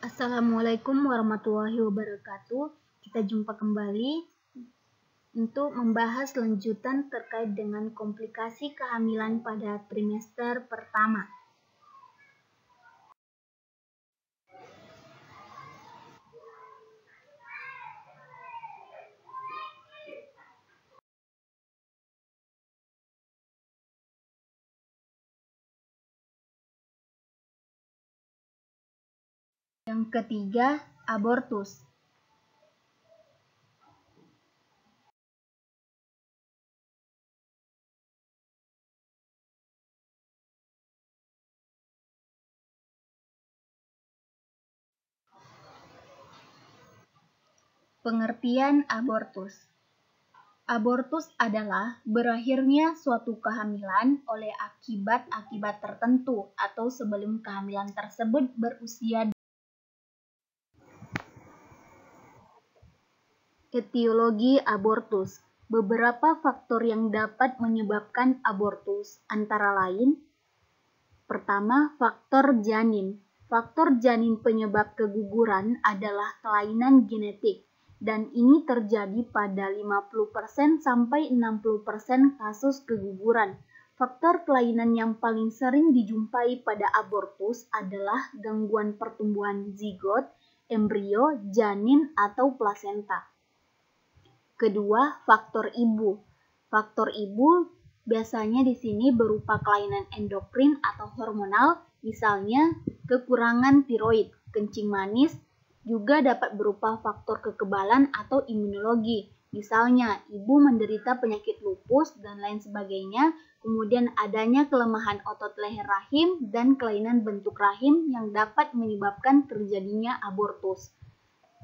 Assalamualaikum warahmatullahi wabarakatuh. Kita jumpa kembali untuk membahas lanjutan terkait dengan komplikasi kehamilan pada trimester pertama. Yang ketiga, abortus. Pengertian abortus. Abortus adalah berakhirnya suatu kehamilan oleh akibat-akibat tertentu atau sebelum kehamilan tersebut berusia. Etiologi abortus. Beberapa faktor yang dapat menyebabkan abortus antara lain: pertama, faktor janin. Faktor janin penyebab keguguran adalah kelainan genetik, dan ini terjadi pada 50% sampai 60% kasus keguguran. Faktor kelainan yang paling sering dijumpai pada abortus adalah gangguan pertumbuhan zigot, embrio, janin, atau plasenta. Kedua, faktor ibu. Faktor ibu biasanya di sini berupa kelainan endokrin atau hormonal, misalnya kekurangan tiroid, kencing manis, juga dapat berupa faktor kekebalan atau imunologi. Misalnya, ibu menderita penyakit lupus dan lain sebagainya, kemudian adanya kelemahan otot leher rahim dan kelainan bentuk rahim yang dapat menyebabkan terjadinya abortus.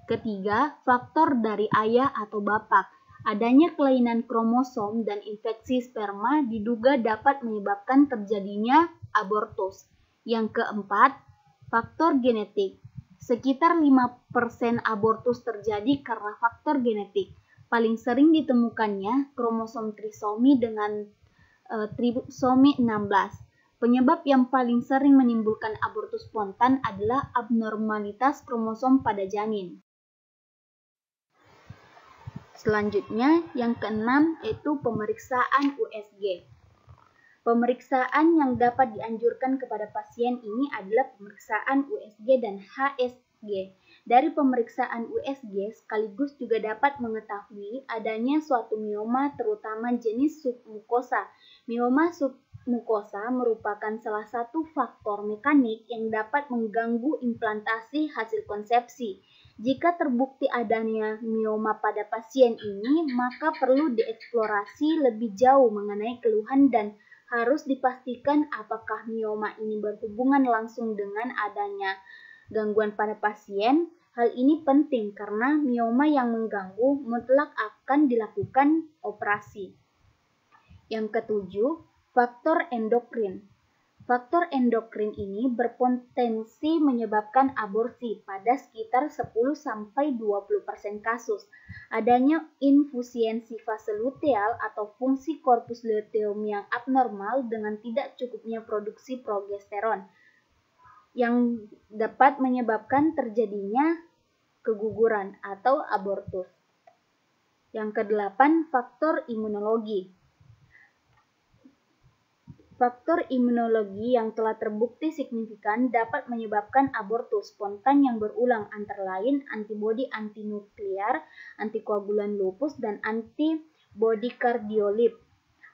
Ketiga, faktor dari ayah atau bapak. Adanya kelainan kromosom dan infeksi sperma diduga dapat menyebabkan terjadinya abortus. Yang keempat, faktor genetik. Sekitar 5% abortus terjadi karena faktor genetik. Paling sering ditemukannya kromosom trisomi dengan trisomi 16. Penyebab yang paling sering menimbulkan abortus spontan adalah abnormalitas kromosom pada janin. Selanjutnya, yang keenam yaitu pemeriksaan USG. Pemeriksaan yang dapat dianjurkan kepada pasien ini adalah pemeriksaan USG dan HSG. Dari pemeriksaan USG sekaligus juga dapat mengetahui adanya suatu mioma terutama jenis submukosa. Mioma submukosa merupakan salah satu faktor mekanik yang dapat mengganggu implantasi hasil konsepsi. Jika terbukti adanya mioma pada pasien ini, maka perlu dieksplorasi lebih jauh mengenai keluhan dan harus dipastikan apakah mioma ini berhubungan langsung dengan adanya gangguan pada pasien. Hal ini penting karena mioma yang mengganggu mutlak akan dilakukan operasi. Yang ketujuh, faktor endokrin. Faktor endokrin ini berpotensi menyebabkan aborsi pada sekitar 10-20% kasus. Adanya infusiensi fase luteal atau fungsi korpus luteum yang abnormal dengan tidak cukupnya produksi progesteron yang dapat menyebabkan terjadinya keguguran atau abortus. Yang kedelapan, faktor imunologi. Faktor imunologi yang telah terbukti signifikan dapat menyebabkan abortus spontan yang berulang, antara lain antibodi antinuklear, antikoagulan lupus, dan antibodi kardiolip.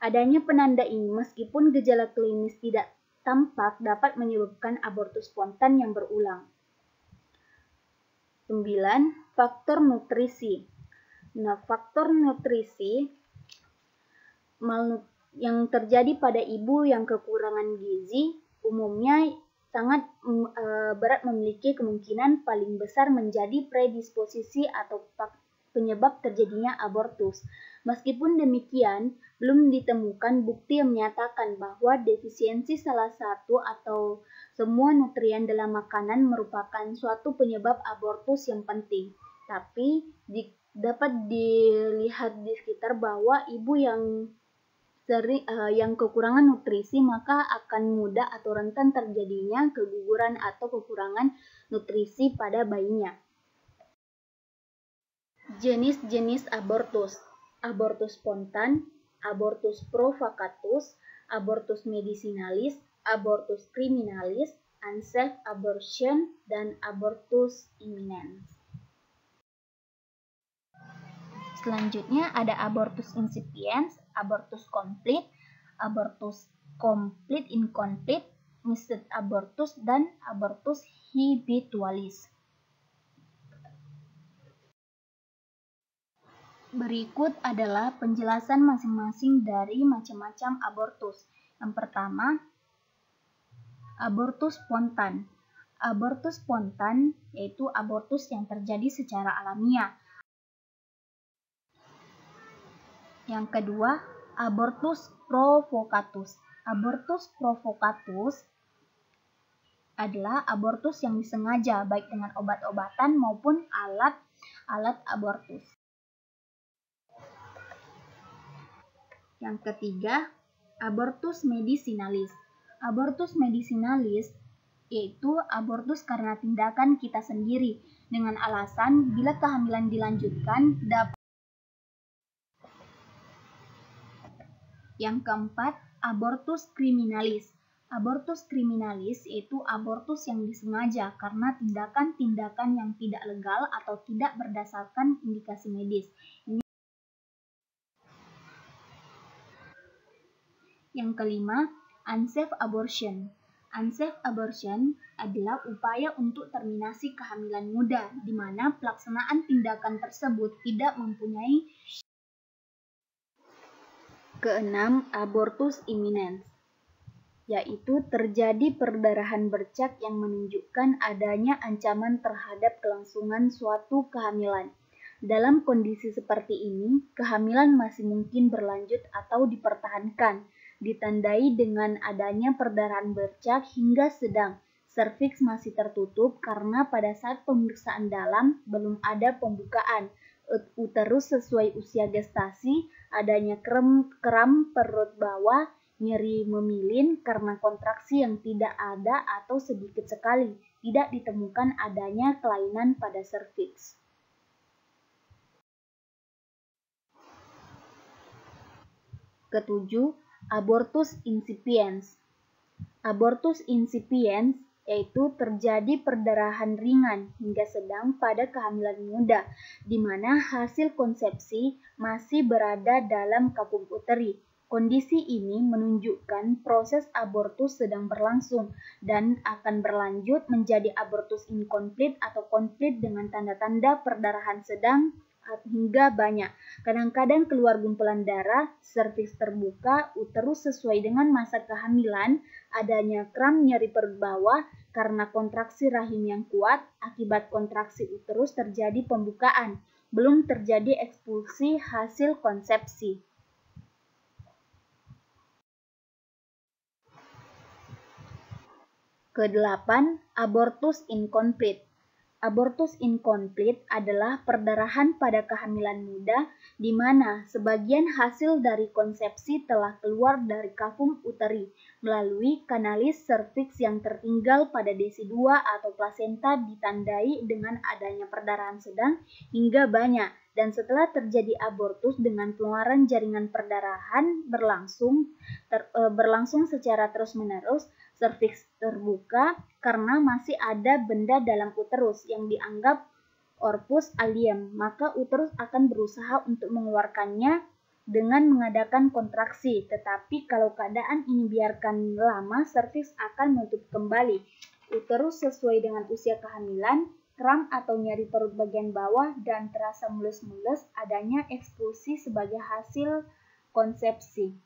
Adanya penanda ini meskipun gejala klinis tidak tampak dapat menyebabkan abortus spontan yang berulang. 9. Faktor nutrisi. Faktor nutrisi yang terjadi pada ibu yang kekurangan gizi umumnya sangat berat memiliki kemungkinan paling besar menjadi predisposisi atau penyebab terjadinya abortus. Meskipun demikian, belum ditemukan bukti yang menyatakan bahwa defisiensi salah satu atau semua nutrien dalam makanan merupakan suatu penyebab abortus yang penting. Tapi dapat dilihat di sekitar bahwa ibu yang yang kekurangan nutrisi, maka akan mudah atau rentan terjadinya keguguran atau kekurangan nutrisi pada bayinya. Jenis-jenis abortus: abortus spontan, abortus provocatus, abortus medicinalis, abortus criminalis, unsafe abortion, dan abortus imminens. Selanjutnya ada abortus incipiens, abortus complete incomplete, missed abortus, dan abortus habitualis. Berikut adalah penjelasan masing-masing dari macam-macam abortus. Yang pertama, abortus spontan. Abortus spontan yaitu abortus yang terjadi secara alamiah. Yang kedua, abortus provocatus. Abortus provocatus adalah abortus yang disengaja, baik dengan obat-obatan maupun alat abortus. Yang ketiga, abortus medicinalis. Abortus medicinalis yaitu abortus karena tindakan kita sendiri dengan alasan bila kehamilan dilanjutkan dapat. Yang keempat, abortus criminalis. Abortus criminalis yaitu abortus yang disengaja karena tindakan-tindakan yang tidak legal atau tidak berdasarkan indikasi medis. Yang kelima, unsafe abortion. Unsafe abortion adalah upaya untuk terminasi kehamilan muda, di mana pelaksanaan tindakan tersebut tidak mempunyai. Keenam, abortus imminens, yaitu terjadi perdarahan bercak yang menunjukkan adanya ancaman terhadap kelangsungan suatu kehamilan. Dalam kondisi seperti ini, kehamilan masih mungkin berlanjut atau dipertahankan, ditandai dengan adanya perdarahan bercak hingga sedang. Serviks masih tertutup karena pada saat pemeriksaan dalam belum ada pembukaan. Uterus sesuai usia gestasi, adanya kram perut bawah, nyeri memilin karena kontraksi yang tidak ada atau sedikit sekali, tidak ditemukan adanya kelainan pada serviks. Ketujuh, abortus incipiens. Abortus incipiens yaitu terjadi perdarahan ringan hingga sedang pada kehamilan muda, di mana hasil konsepsi masih berada dalam kapum uteri. Kondisi ini menunjukkan proses abortus sedang berlangsung dan akan berlanjut menjadi abortus incomplete atau komplit dengan tanda-tanda perdarahan sedang hingga banyak. Kadang-kadang keluar gumpulan darah, serviks terbuka, uterus sesuai dengan masa kehamilan, adanya kram nyeri perut bawah karena kontraksi rahim yang kuat. Akibat kontraksi uterus terjadi pembukaan, belum terjadi ekspulsi hasil konsepsi. Kedelapan, abortus incomplete. Abortus incomplete adalah perdarahan pada kehamilan muda di mana sebagian hasil dari konsepsi telah keluar dari kafum uteri melalui kanalis serviks yang tertinggal pada desi 2 atau plasenta, ditandai dengan adanya perdarahan sedang hingga banyak, dan setelah terjadi abortus dengan pengeluaran jaringan perdarahan berlangsung secara terus-menerus, serviks terbuka karena masih ada benda dalam uterus yang dianggap corpus allium, maka uterus akan berusaha untuk mengeluarkannya dengan mengadakan kontraksi. Tetapi kalau keadaan ini biarkan lama, serviks akan menutup kembali. Uterus sesuai dengan usia kehamilan, kram atau nyeri perut bagian bawah, dan terasa mulus-mulus, adanya ekspulsi sebagai hasil konsepsi.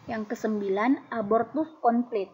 Yang kesembilan, abortus komplit.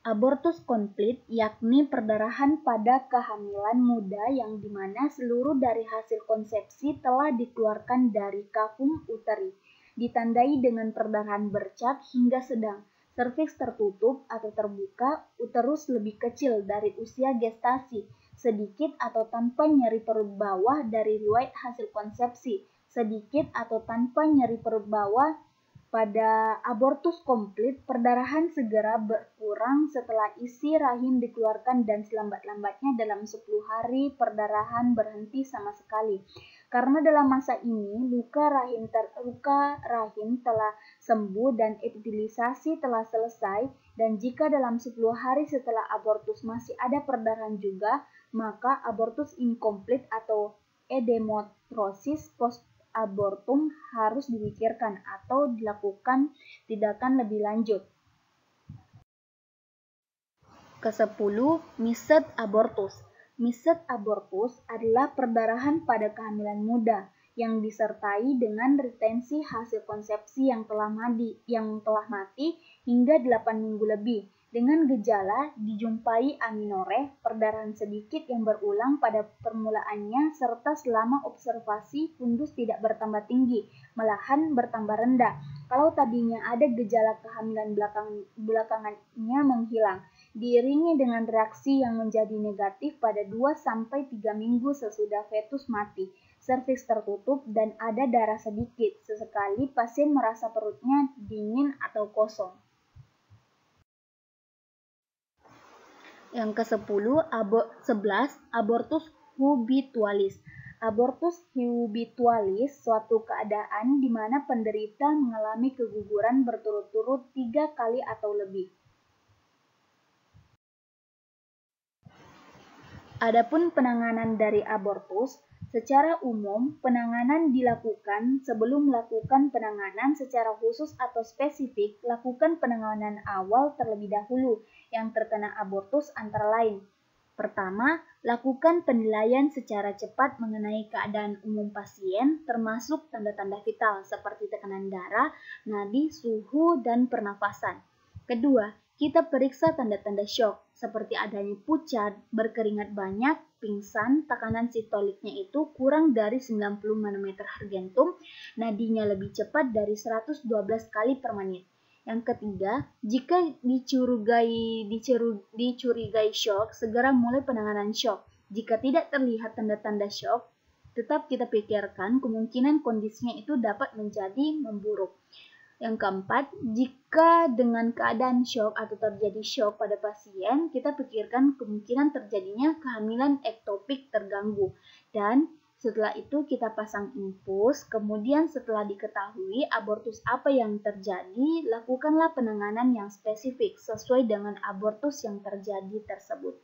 Abortus komplit yakni perdarahan pada kehamilan muda yang dimana seluruh dari hasil konsepsi telah dikeluarkan dari kafum uteri, ditandai dengan perdarahan bercak hingga sedang, serviks tertutup atau terbuka, uterus lebih kecil dari usia gestasi, sedikit atau tanpa nyeri perut bawah dari riwayat hasil konsepsi, sedikit atau tanpa nyeri perut bawah. Pada abortus komplit, perdarahan segera berkurang setelah isi rahim dikeluarkan dan selambat-lambatnya dalam 10 hari perdarahan berhenti sama sekali. Karena dalam masa ini luka rahim telah sembuh dan epidilisasi telah selesai, dan jika dalam 10 hari setelah abortus masih ada perdarahan juga, maka abortus inkomplit atau edemotrosis post-abortum harus dipikirkan atau dilakukan tindakan lebih lanjut. Ke-10, mised abortus. Mised abortus adalah perdarahan pada kehamilan muda yang disertai dengan retensi hasil konsepsi yang telah mati hingga 8 minggu lebih. Dengan gejala dijumpai aminoreh, perdarahan sedikit yang berulang pada permulaannya, serta selama observasi fundus tidak bertambah tinggi, malahan bertambah rendah. Kalau tadinya ada gejala kehamilan belakangannya menghilang, diiringi dengan reaksi yang menjadi negatif pada 2-3 minggu sesudah fetus mati, serviks tertutup, dan ada darah sedikit. Sesekali pasien merasa perutnya dingin atau kosong. Yang ke-11, abortus habitualis. Abortus habitualis suatu keadaan di mana penderita mengalami keguguran berturut-turut 3 kali atau lebih. Adapun penanganan dari abortus, secara umum penanganan dilakukan sebelum melakukan penanganan secara khusus atau spesifik. Lakukan penanganan awal terlebih dahulu yang terkena abortus antara lain. Pertama, lakukan penilaian secara cepat mengenai keadaan umum pasien, termasuk tanda-tanda vital seperti tekanan darah, nadi, suhu, dan pernafasan. Kedua, kita periksa tanda-tanda syok, seperti adanya pucat, berkeringat banyak, pingsan, tekanan sistoliknya itu kurang dari 90 manometer Hargentum, nadinya lebih cepat dari 112 kali per menit. Yang ketiga, jika dicurigai syok, segera mulai penanganan syok. Jika tidak terlihat tanda-tanda syok, tetap kita pikirkan kemungkinan kondisinya itu dapat menjadi memburuk. Yang keempat, jika dengan keadaan syok atau terjadi syok pada pasien, kita pikirkan kemungkinan terjadinya kehamilan ektopik terganggu. Dan setelah itu kita pasang infus, kemudian setelah diketahui abortus apa yang terjadi, lakukanlah penanganan yang spesifik sesuai dengan abortus yang terjadi tersebut.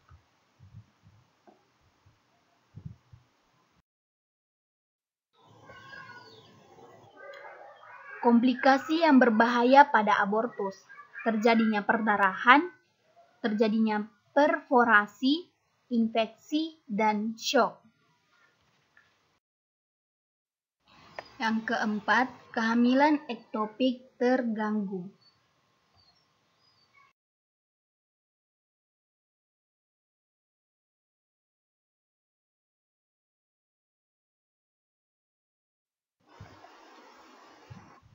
Komplikasi yang berbahaya pada abortus: terjadinya perdarahan, terjadinya perforasi, infeksi, dan syok. Yang keempat, kehamilan ektopik terganggu.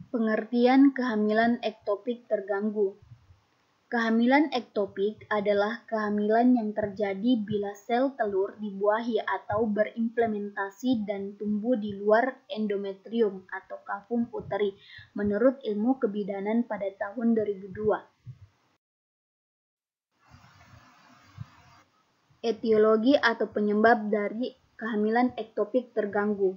Pengertian kehamilan ektopik terganggu. Kehamilan ektopik adalah kehamilan yang terjadi bila sel telur dibuahi atau berimplementasi dan tumbuh di luar endometrium atau kavum uteri, menurut ilmu kebidanan pada tahun 2002. Etiologi atau penyebab dari kehamilan ektopik terganggu.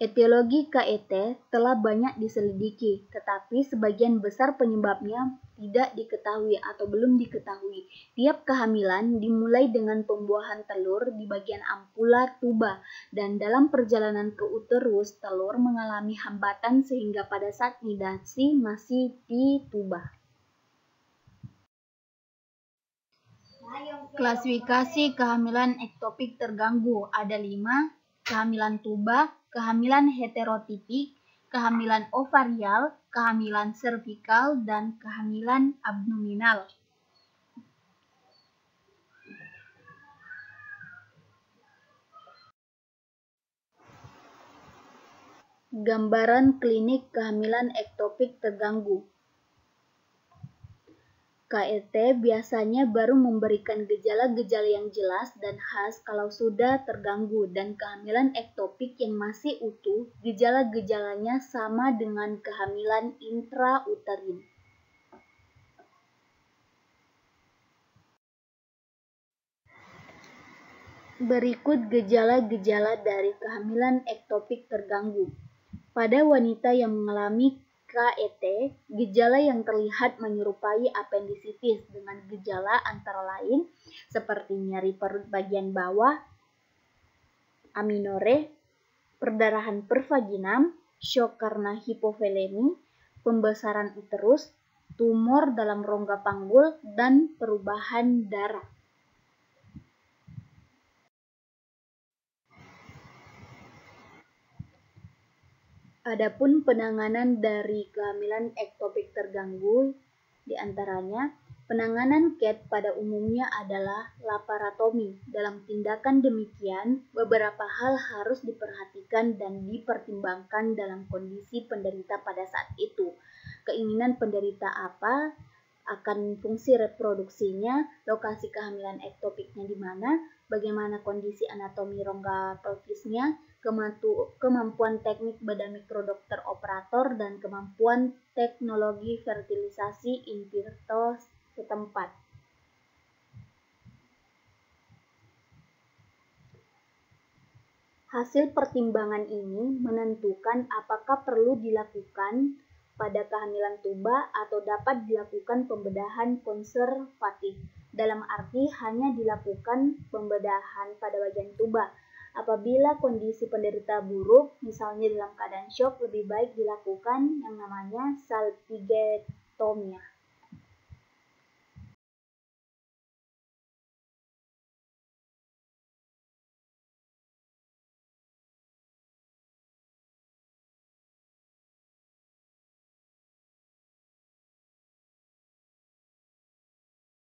Etiologi KET telah banyak diselidiki, tetapi sebagian besar penyebabnya tidak diketahui atau belum diketahui. Tiap kehamilan dimulai dengan pembuahan telur di bagian ampula tuba, dan dalam perjalanan ke uterus, telur mengalami hambatan sehingga pada saat nidasi masih di tuba. Klasifikasi kehamilan ektopik terganggu ada 5: kehamilan tuba, kehamilan heterotipik, kehamilan ovarial, kehamilan servikal, dan kehamilan abdominal. Gambaran klinik kehamilan ektopik terganggu. KET biasanya baru memberikan gejala-gejala yang jelas dan khas kalau sudah terganggu, dan kehamilan ektopik yang masih utuh, gejala-gejalanya sama dengan kehamilan intrauterin. Berikut gejala-gejala dari kehamilan ektopik terganggu. Pada wanita yang mengalami KET, gejala yang terlihat menyerupai apendisitis dengan gejala antara lain seperti nyeri perut bagian bawah, aminore, perdarahan pervaginam, shock karena hipovolemi, pembesaran uterus, tumor dalam rongga panggul, dan perubahan darah. Adapun penanganan dari kehamilan ektopik terganggu, diantaranya penanganan KET pada umumnya adalah laparotomi. Dalam tindakan demikian, beberapa hal harus diperhatikan dan dipertimbangkan dalam kondisi penderita pada saat itu. Keinginan penderita apa, akan fungsi reproduksinya, lokasi kehamilan ektopiknya di mana, bagaimana kondisi anatomi rongga pelvisnya, kemampuan teknik badan mikrodokter operator, dan kemampuan teknologi fertilisasi in vitro setempat. Hasil pertimbangan ini menentukan apakah perlu dilakukan pada kehamilan tuba atau dapat dilakukan pembedahan konservatif, dalam arti hanya dilakukan pembedahan pada bagian tuba. Apabila kondisi penderita buruk, misalnya dalam keadaan shock, lebih baik dilakukan yang namanya salpingectomia.